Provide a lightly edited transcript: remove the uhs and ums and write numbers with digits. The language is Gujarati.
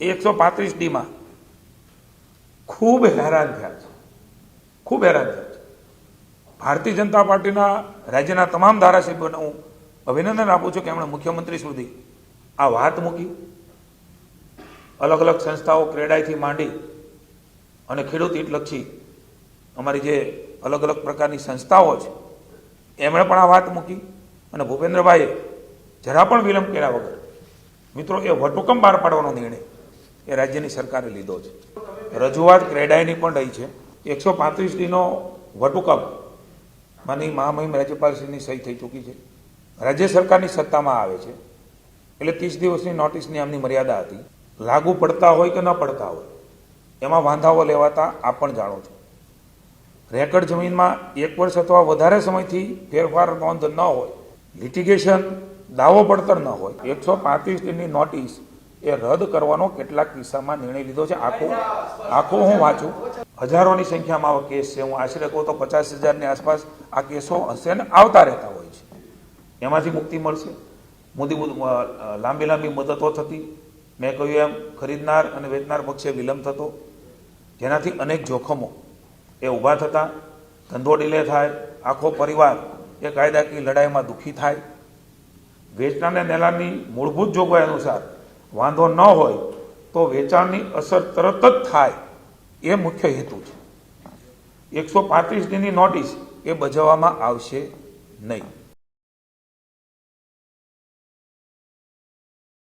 135D માં ખૂબ હેરાન થયા છે, ખૂબ હેરાન થયા છે. ભારતીય જનતા પાર્ટીના રાજ્યના તમામ ધારાસભ્યોને હું અભિનંદન આપું છું કે એમણે મુખ્યમંત્રી સુધી આ વાત મૂકી. અલગ અલગ સંસ્થાઓ ક્રેડાઈથી માંડી અને ખેડૂત હિતલક્ષી અમારી જે અલગ અલગ પ્રકારની સંસ્થાઓ છે એમણે પણ આ વાત મૂકી અને ભૂપેન્દ્રભાઈએ જરા પણ વિલંબ કર્યા વગર મિત્રો એ વટહુકમ બહાર પાડવાનો નિર્ણય એ રાજ્યની સરકારે લીધો છે. રજૂઆત ક્રેડાઈની પણ રહી છે. 135Dનો વટહુકમ માની મહામહિમ રાજ્યપાલશ્રીની સહી થઈ ચૂકી છે. રાજ્ય સરકારની સત્તામાં આવે છે એટલે 30 દિવસની નોટિસની આમની મર્યાદા હતી. લાગુ પડતા હોય કે ન પડતા હોય એમાં વાંધાઓ લેવાતા આપ પણ જાણો છો. રેકર્ડ જમીનમાં 1 વર્ષ અથવા વધારે સમયથી ફેરફાર નોંધ ન હોય, લિટિગેશન દાવો પડતર ન હોય, 135Dની નોટિસ એ રદ કરવાનો કેટલાક કિસ્સામાં નિર્ણય લીધો છે. આખો હું વાંચું, હજારોની સંખ્યામાં આવા કેસ છે. હું આશરે કહું તો 50,000ની આસપાસ આ કેસો હશે ને આવતા રહેતા હોય છે. એમાંથી મુક્તિ મળશે. લાંબી મુદતો થતી, મેં કહ્યું એમ ખરીદનાર અને વેચનાર પક્ષે વિલંબ થતો, જેનાથી અનેક જોખમો એ ઊભા થતા, ધંધો ડીલે થાય, આખો પરિવાર એ કાયદાકીય લડાઈમાં દુઃખી થાય. વેચનારને નેલાની મૂળભૂત જોગવાઈ અનુસાર વાંધો ન હોય તો વેચાણની અસર તરત જ થાય એ મુખ્ય હેતુ છે. 135Dની નોટિસ એ બજાવવામાં આવશે નહીં.